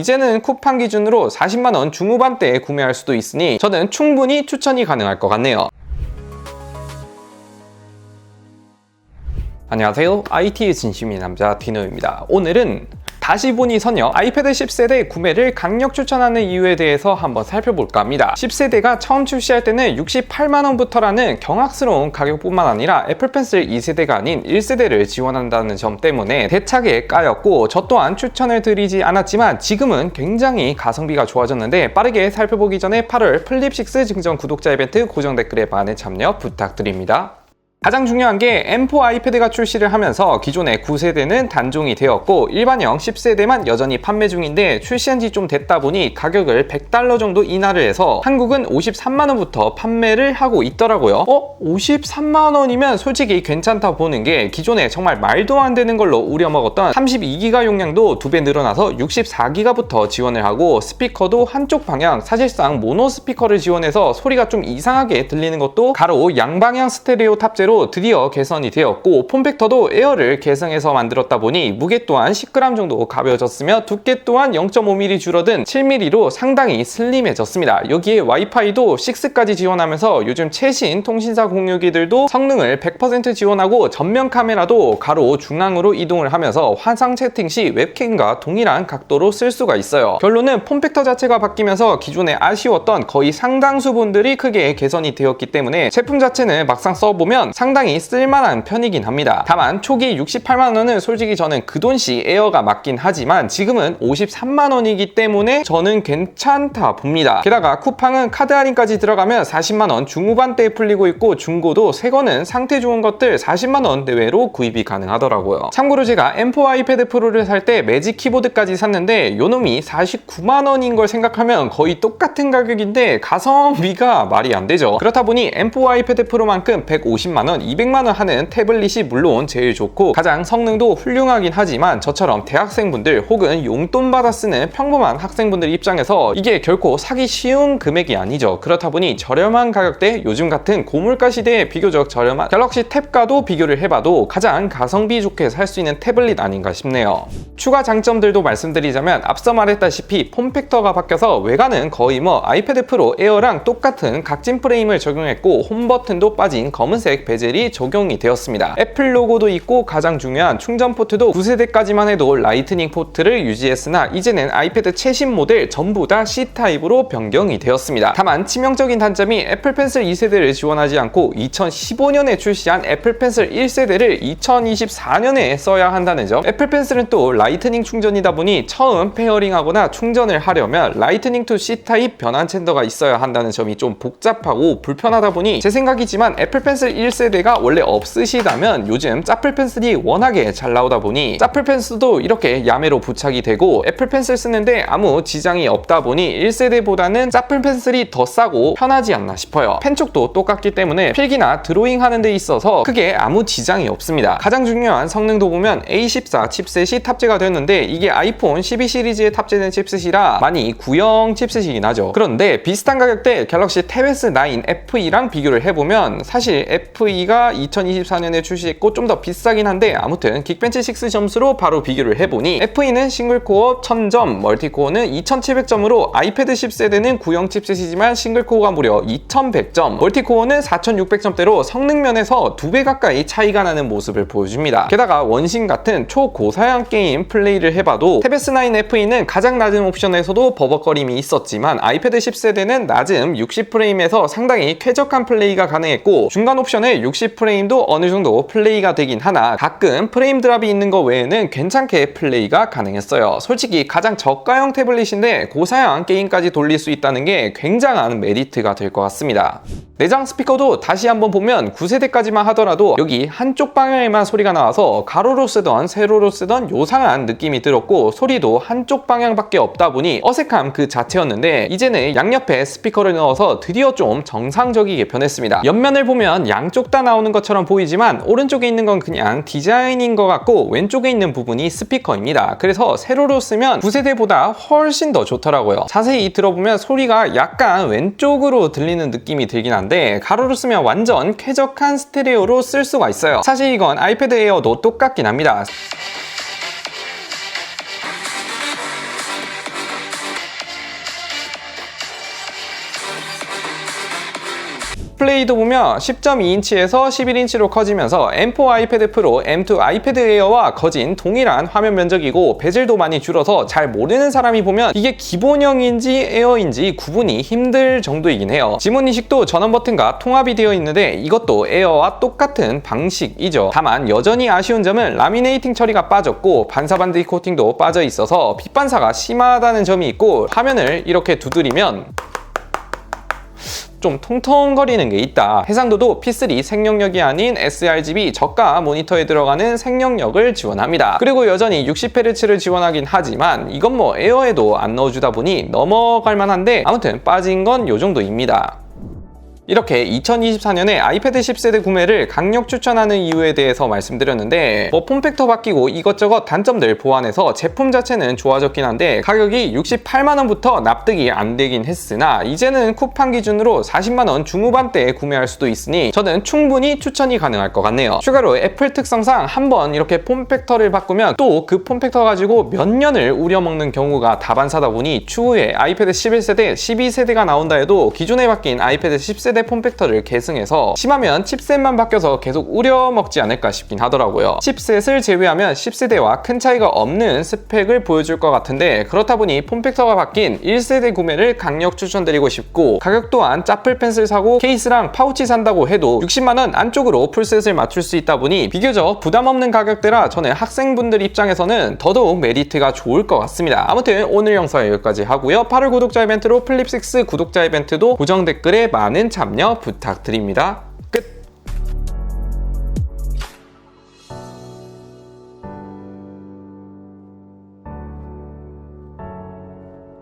이제는 쿠팡 기준으로 40만원 중후반대에 구매할 수도 있으니 저는 충분히 추천이 가능할 것 같네요. 안녕하세요. IT의 진심인 남자 디노입니다. 오늘은 다시 보니 선녀 아이패드 10세대 구매를 강력 추천하는 이유에 대해서 한번 살펴볼까 합니다. 10세대가 처음 출시할 때는 68만원부터라는 경악스러운 가격뿐만 아니라 애플 펜슬 2세대가 아닌 1세대를 지원한다는 점 때문에 대차게 까였고 저 또한 추천을 드리지 않았지만 지금은 굉장히 가성비가 좋아졌는데 빠르게 살펴보기 전에 8월 플립6 증정 구독자 이벤트 고정 댓글에 많은 참여 부탁드립니다. 가장 중요한 게 M4 아이패드가 출시를 하면서 기존의 9세대는 단종이 되었고 일반형 10세대만 여전히 판매 중인데 출시한 지 좀 됐다 보니 가격을 $100 정도 인하를 해서 한국은 53만원부터 판매를 하고 있더라고요. 53만원이면 솔직히 괜찮다 보는 게 기존에 정말 말도 안 되는 걸로 우려먹었던 32기가 용량도 2배 늘어나서 64기가부터 지원을 하고 스피커도 한쪽 방향 사실상 모노 스피커를 지원해서 소리가 좀 이상하게 들리는 것도 가로 양방향 스테레오 탑재로 드디어 개선이 되었고 폼팩터도 에어를 개성해서 만들었다 보니 무게 또한 10g 정도 가벼워졌으며 두께 또한 0.5mm 줄어든 7mm로 상당히 슬림해졌습니다. 여기에 와이파이도 6까지 지원하면서 요즘 최신 통신사 공유기들도 성능을 100% 지원하고 전면 카메라도 가로 중앙으로 이동을 하면서 화상 채팅 시 웹캠과 동일한 각도로 쓸 수가 있어요. 결론은 폼팩터 자체가 바뀌면서 기존에 아쉬웠던 거의 상당수 분들이 크게 개선이 되었기 때문에 제품 자체는 막상 써보면 상당히 쓸만한 편이긴 합니다. 다만 초기 68만원은 솔직히 저는 그 돈시 에어가 맞긴 하지만 지금은 53만원이기 때문에 저는 괜찮다 봅니다. 게다가 쿠팡은 카드 할인까지 들어가면 40만원 중후반대에 풀리고 있고 중고도 새거는 상태 좋은 것들 40만원 내외로 구입이 가능하더라고요. 참고로 제가 M4 아이패드 프로를 살 때 매직 키보드까지 샀는데 요놈이 49만원인 걸 생각하면 거의 똑같은 가격인데 가성비가 말이 안 되죠. 그렇다 보니 M4 아이패드 프로만큼 150만원 200만원 하는 태블릿이 물론 제일 좋고 가장 성능도 훌륭하긴 하지만 저처럼 대학생분들 혹은 용돈 받아 쓰는 평범한 학생분들 입장에서 이게 결코 사기 쉬운 금액이 아니죠. 그렇다 보니 저렴한 가격대 요즘 같은 고물가 시대에 비교적 저렴한 갤럭시 탭과도 비교를 해봐도 가장 가성비 좋게 살 수 있는 태블릿 아닌가 싶네요. 추가 장점들도 말씀드리자면 앞서 말했다시피 폼팩터가 바뀌어서 외관은 거의 아이패드 프로 에어랑 똑같은 각진 프레임을 적용했고 홈 버튼도 빠진 검은색 베젤이 적용이 되었습니다. 애플 로고도 있고 가장 중요한 충전 포트도 9세대까지만 해도 라이트닝 포트를 유지했으나 이제는 아이패드 최신 모델 전부 다 C타입으로 변경이 되었습니다. 다만 치명적인 단점이 애플 펜슬 2세대를 지원하지 않고 2015년에 출시한 애플 펜슬 1세대를 2024년에 써야 한다는 점. 애플 펜슬은 또 라이트닝 충전이다 보니 처음 페어링하거나 충전을 하려면 라이트닝 투 C타입 변환 챈더가 있어야 한다는 점이 좀 복잡하고 불편하다 보니 제 생각이지만 애플 펜슬 1세대가 원래 없으시다면 요즘 짜플 펜슬이 워낙에 잘 나오다 보니 짜플 펜슬도 이렇게 야매로 부착이 되고 애플 펜슬 쓰는데 아무 지장이 없다 보니 1세대보다는 짜플 펜슬이 더 싸고 편하지 않나 싶어요. 펜촉도 똑같기 때문에 필기나 드로잉 하는 데 있어서 크게 아무 지장이 없습니다. 가장 중요한 성능도 보면 A14 칩셋이 탑재가 되었는데 이게 아이폰 12 시리즈에 탑재된 칩셋이라 많이 구형 칩셋이긴 하죠. 그런데 비슷한 가격대 갤럭시 탭 S9 FE랑 비교를 해보면 사실 FE가 2024년에 출시했고 좀 더 비싸긴 한데 아무튼 긱벤치 6 점수로 바로 비교를 해보니 FE는 싱글코어 1000점, 멀티코어는 2700점으로 아이패드 10세대는 구형 칩셋이지만 싱글코어가 무려 2100점, 멀티코어는 4600점대로 성능 면에서 2배 가까이 차이가 나는 모습을 보여줍니다. 게다가 원신 같은 초고사양 게임 플레이를 해봐도 탭 S9 FE는 가장 낮은 옵션에서도 버벅거림이 있었지만 아이패드 10세대는 낮음 60프레임에서 상당히 쾌적한 플레이가 가능했고 중간 옵션의 60프레임도 어느 정도 플레이가 되긴 하나 가끔 프레임 드랍이 있는 거 외에는 괜찮게 플레이가 가능했어요. 솔직히 가장 저가형 태블릿인데 고사양 게임까지 돌릴 수 있다는 게 굉장한 메리트가 될 것 같습니다. 내장 스피커도 다시 한번 보면 9세대까지만 하더라도 여기 한쪽 방향에만 소리가 나와서 가로로 쓰던 세로로 쓰던 요상한 느낌이 들었고 소리도 한쪽 방향밖에 없다 보니 어색함 그 자체였는데 이제는 양옆에 스피커를 넣어서 드디어 좀 정상적이게 변했습니다. 옆면을 보면 양쪽 다 나오는 것처럼 보이지만 오른쪽에 있는 건 그냥 디자인인 것 같고 왼쪽에 있는 부분이 스피커입니다. 그래서 세로로 쓰면 9세대보다 훨씬 더 좋더라고요. 자세히 들어보면 소리가 약간 왼쪽으로 들리는 느낌이 들긴 한데 가로로 쓰면 완전 쾌적한 스테레오로 쓸 수가 있어요. 사실 이건 아이패드 에어도 똑같긴 합니다. 디스플레이도 보면 10.2인치에서 11인치로 커지면서 M4 아이패드 프로, M2 아이패드 에어와 거진 동일한 화면 면적이고 베젤도 많이 줄어서 잘 모르는 사람이 보면 이게 기본형인지 에어인지 구분이 힘들 정도이긴 해요. 지문 인식도 전원 버튼과 통합이 되어 있는데 이것도 에어와 똑같은 방식이죠. 다만 여전히 아쉬운 점은 라미네이팅 처리가 빠졌고 반사반드 코팅도 빠져 있어서 빛 반사가 심하다는 점이 있고 화면을 이렇게 두드리면 좀 통통거리는 게 있다. 해상도도 P3 생명력이 아닌 sRGB 저가 모니터에 들어가는 생명력을 지원합니다. 그리고 여전히 60Hz를 지원하긴 하지만 이건 뭐 에어에도 안 넣어주다 보니 넘어갈 만한데 아무튼 빠진 건 요 정도입니다. 이렇게 2024년에 아이패드 10세대 구매를 강력 추천하는 이유에 대해서 말씀드렸는데 폼팩터 바뀌고 이것저것 단점들 보완해서 제품 자체는 좋아졌긴 한데 가격이 68만원부터 납득이 안 되긴 했으나 이제는 쿠팡 기준으로 40만원 중후반대에 구매할 수도 있으니 저는 충분히 추천이 가능할 것 같네요. 추가로 애플 특성상 한번 이렇게 폼팩터를 바꾸면 또 그 폼팩터 가지고 몇 년을 우려먹는 경우가 다반사다 보니 추후에 아이패드 11세대, 12세대가 나온다 해도 기존에 바뀐 아이패드 10세대 폼팩터를 계승해서 심하면 칩셋만 바뀌어서 계속 우려먹지 않을까 싶긴 하더라고요. 칩셋을 제외하면 10세대와 큰 차이가 없는 스펙을 보여줄 것 같은데 그렇다 보니 폼팩터가 바뀐 1세대 구매를 강력 추천드리고 싶고 가격 또한 짜플 펜슬 사고 케이스랑 파우치 산다고 해도 60만원 안쪽으로 풀셋을 맞출 수 있다 보니 비교적 부담 없는 가격대라 저는 학생분들 입장에서는 더더욱 메리트가 좋을 것 같습니다. 아무튼 오늘 영상 여기까지 하고요. 8월 구독자 이벤트로 플립6 구독자 이벤트도 고정 댓글에 많은 참여 부탁드립니다.